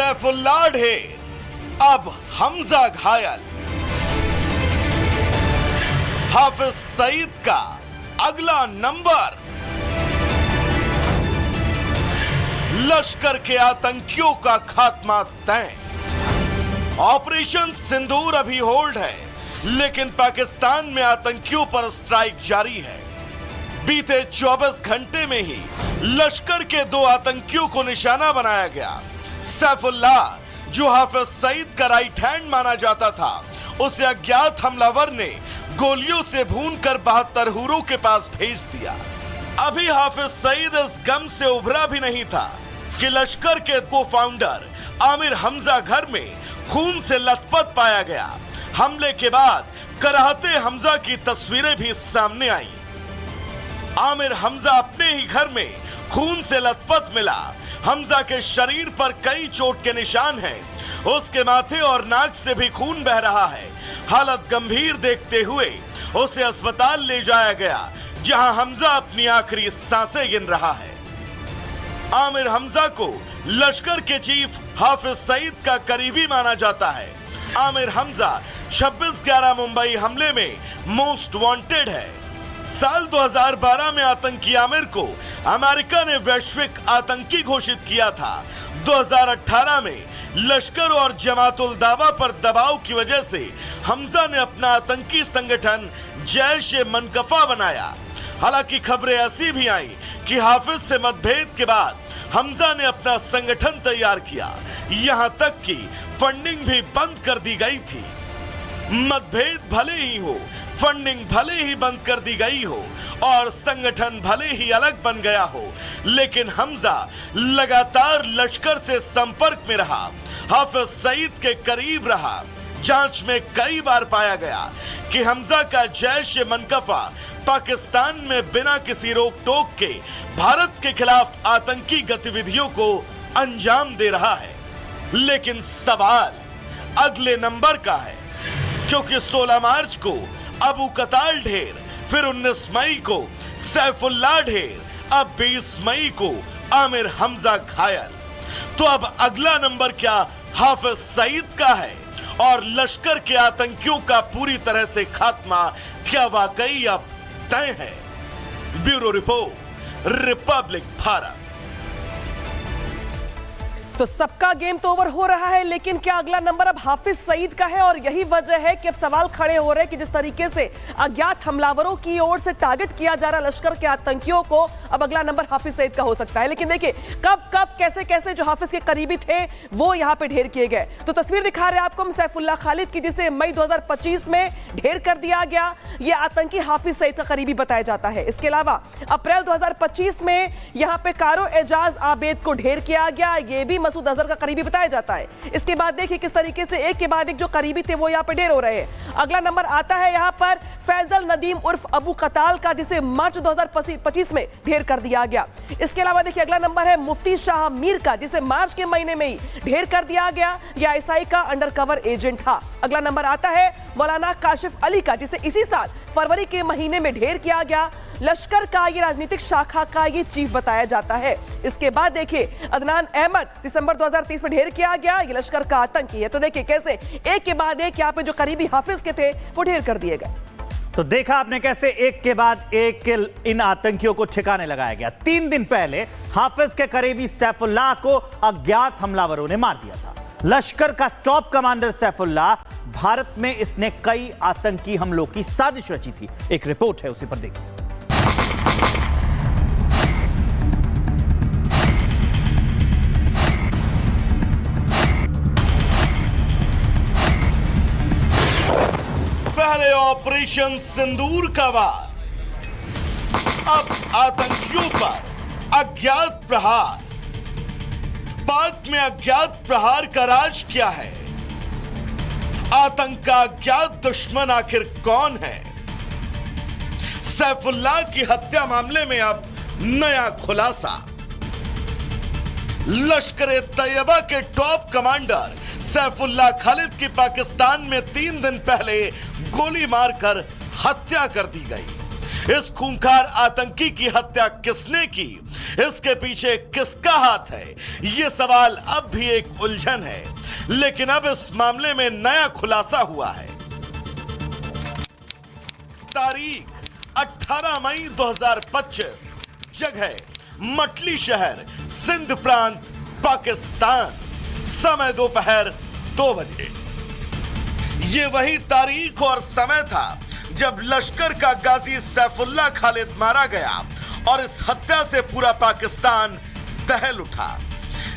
सैफुल्लाह ढेर, अब हमजा घायल। हाफिज सईद का अगला नंबर। लश्कर के आतंकियों का खात्मा तय। ऑपरेशन सिंदूर अभी होल्ड है, लेकिन पाकिस्तान में आतंकियों पर स्ट्राइक जारी है। बीते 24 घंटे में ही लश्कर के 2 आतंकियों को निशाना बनाया गया। सैफुल्लाह, जो हाफिज सईद का राइट हैंड माना जाता था, उसे अज्ञात हमलावर ने गोलियों से भूनकर 72 हूरों के पास भेज दिया। अभी हाफिज सईद इस गम से उभरा भी नहीं था कि लश्कर के को फाउंडर आमिर हमजा घर में खून से लथपथ पाया गया। हमले के बाद कराहते हमजा की तस्वीरें भी सामने आई। आमिर हमजा अपने ही घर में खून से लथपथ मिला। हमजा के शरीर पर कई चोट के निशान हैं। उसके माथे और नाक से भी खून बह रहा है। हालत गंभीर देखते हुए उसे अस्पताल ले जाया गया, जहां हमजा अपनी आखिरी सांसें गिन रहा है। आमिर हमजा को लश्कर के चीफ हाफिज सईद का करीबी माना जाता है। आमिर हमजा 26/11 मुंबई हमले में मोस्ट वांटेड है। साल 2012 में आतंकी आमिर को अमेरिका ने वैश्विक आतंकी घोषित किया था। 2018 में लश्कर और जमातुल दावा पर दबाव की वजह से हमजा ने अपना आतंकी संगठन जैश-ए-मनकफा बनाया। हालांकि खबरें ऐसी भी आई कि हाफिज से मतभेद के बाद हमजा ने अपना संगठन तैयार किया। यहां तक कि फंडिंग भी बंद कर दी गई थी। मतभेद भले ही हो, फंडिंग भले ही बंद कर दी गई हो और संगठन भले ही अलग बन गया हो, लेकिन हमजा लगातार लश्कर से संपर्क में रहा, हाफिज सईद के करीब रहा। जांच में कई बार पाया गया कि हमजा का जैश-ए-मनकफा पाकिस्तान में बिना किसी रोक टोक के भारत के खिलाफ आतंकी गतिविधियों को अंजाम दे रहा है। लेकिन सवाल अगले नंबर का है, क्योंकि 16 मार्च को अबू कताल ढेर, फिर 19 मई को सैफुल्लाह ढेर, अब 20 मई को आमिर हमजा घायल। तो अब अगला नंबर क्या हाफिज सईद का है और लश्कर के आतंकियों का पूरी तरह से खात्मा क्या वाकई अब तय है? Bureau report, republic Bharat. तो सबका गेम तो ओवर हो रहा है, लेकिन क्या अगला नंबर अब हाफिज सईद का है? और यही वजह है कि अब सवाल खड़े हो रहे हैं कि जिस तरीके से अज्ञात हमलावरों की ओर से टारगेट किया जा रहा लश्कर के आतंकियों को, अब अगला नंबर हाफिज सईद का हो सकता है। लेकिन देखिए कब कब कैसे कैसे जो हाफिज के करीबी थे वो यहाँ पे ढेर किए गए। तो तस्वीर दिखा रहे हैं आपको हम सैफुल्लाह खालिद की, जिसे मई 2025 में ढेर कर दिया गया। ये आतंकी हाफिज सईद का करीबी बताया जाता है। इसके अलावा अप्रैल 2025 में यहाँ पे कारो एजाज आबेद को ढेर किया गया। ये भी मसूद अजहर का करीबी बताया जाता है। इसके बाद देखिए किस तरीके से एक के बाद एक जो करीबी थे वो यहाँ पे ढेर हो रहे हैं। अगला नंबर आता है यहाँ पर फैजल नदीम उर्फ अबू कताल का, जिसे मार्च 2025 में ढेर कर दिया गया। इसके अलावा देखिए अगला नंबर है मुफ्ती शाह मीर का, जिसे मार्च के महीने में ही ढेर कर दिया गया। यह आईएसआई का अंडरकवर एजेंट था। अगला नंबर आता है मौलाना काशिफ अली का, जिसे इसी साल फरवरी के महीने में ढेर किया गया। लश्कर का ये राजनीतिक शाखा का ये चीफ बताया जाता है। इसके बाद देखिए अदनान अहमद, दिसंबर 2030 में ढेर किया गया। ये लश्कर का आतंकी है। तो देखिए कैसे एक के बाद एक यहाँ पे जो करीबी हाफिज के थे वो ढेर कर दिए गए। तो देखा आपने कैसे एक के बाद एक के इन आतंकियों को ठिकाने लगाया गया। 3 दिन पहले हाफिज के करीबी सैफुल्लाह को अज्ञात हमलावरों ने मार दिया था। लश्कर का टॉप कमांडर सैफुल्लाह, भारत में इसने कई आतंकी हमलों की साजिश रची थी। एक रिपोर्ट है, उसी पर देखिए। पहले ऑपरेशन सिंदूर का वार, अब आतंकियों पर अज्ञात प्रहार। पाक में अज्ञात प्रहार का राज क्या है? आतंक का अज्ञात दुश्मन आखिर कौन है? सैफुल्लाह की हत्या मामले में अब नया खुलासा। लश्कर तैयबा के टॉप कमांडर सैफुल्लाह खालिद की पाकिस्तान में 3 दिन पहले गोली मारकर हत्या कर दी गई। इस खूंखार आतंकी की हत्या किसने की, इसके पीछे किसका हाथ है, यह सवाल अब भी एक उलझन है। लेकिन अब इस मामले में नया खुलासा हुआ है। तारीख 18 मई 2025, जगह मटली शहर, सिंध प्रांत, पाकिस्तान, समय दोपहर 2 बजे। यह वही तारीख और समय था जब लश्कर का गाजी सैफुल्लाह खालिद मारा गया और इस हत्या से पूरा पाकिस्तान दहल उठा।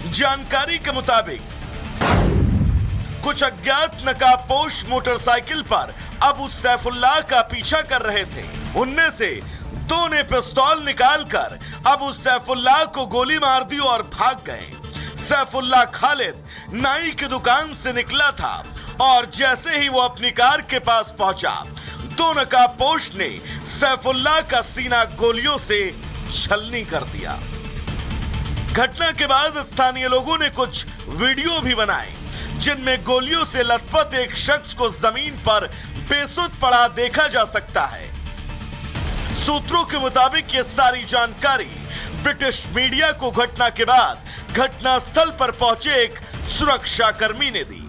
जानकारी के मुताबिक कुछ अज्ञात नकाबपोश मोटरसाइकिल पर अबू सैफुल्लाह का पीछा कर रहे थे। उनमें से 2 ने पिस्तौल निकालकर अबू सैफुल्लाह को गोली मार दी और भाग गए। सैफुल्लाह खालिद नाई की दुकान से निकला था और जैसे ही वो अपनी कार के पास पहुंचा, 2 नकाबपोश ने सैफुल्लाह का सीना गोलियों से छलनी कर दिया। घटना के बाद स्थानीय लोगों ने कुछ वीडियो भी बनाए जिनमें गोलियों से लथपथ एक शख्स को जमीन पर बेसुध पड़ा देखा जा सकता है। सूत्रों के मुताबिक ये सारी जानकारी ब्रिटिश मीडिया को घटना के बाद घटनास्थल पर पहुंचे एक सुरक्षा कर्मी ने दी।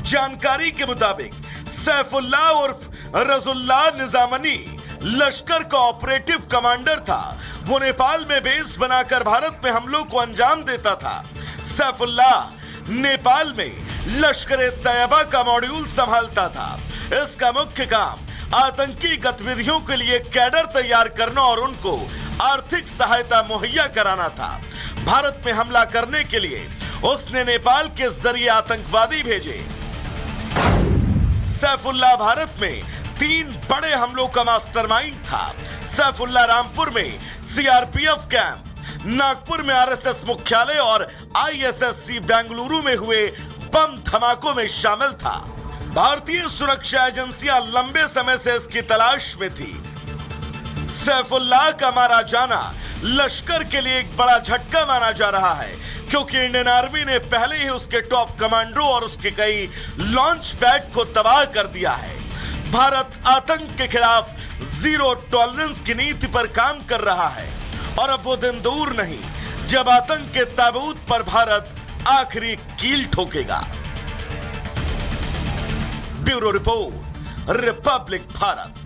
जानकारी के मुताबिक सैफुल्लाह उर्फ रजुल्लाह निजामनी लश्कर का ऑपरेटिव कमांडर था। वो नेपाल में बेस बनाकर भारत में हमलों को अंजाम देता था। सैफुल्लाह नेपाल में लश्कर-ए-तैयबा का मॉड्यूल संभालता था। इसका मुख्य काम आतंकी गतिविधियों के लिए कैडर तैयार करना और उनको आर्थिक सहायता मुहैया कराना था। भारत में हमला करने के लिए उसने नेपाल के जरिए आतंकवादी भेजे। सैफुल्लाह भारत में 3 बड़े हमलों का मास्टरमाइंड था। सैफुल्लाह रामपुर में सीआरपीएफ कैंप, नागपुर में आरएसएस मुख्यालय और आईएसएससी बेंगलुरु में हुए बम धमाकों में शामिल था। भारतीय सुरक्षा एजेंसियां लंबे समय से इसकी तलाश में थी। सैफुल्लाह का मारा जाना लश्कर के लिए एक बड़ा झटका माना जा रहा है, क्योंकि इंडियन आर्मी ने पहले ही उसके टॉप कमांडरों और उसके कई लॉन्च पैड को तबाह कर दिया है। भारत आतंक के खिलाफ जीरो टॉलरेंस की नीति पर काम कर रहा है और अब वो दिन दूर नहीं जब आतंक के ताबूत पर भारत आखिरी कील ठोकेगा। Bureau report, republic Bharat.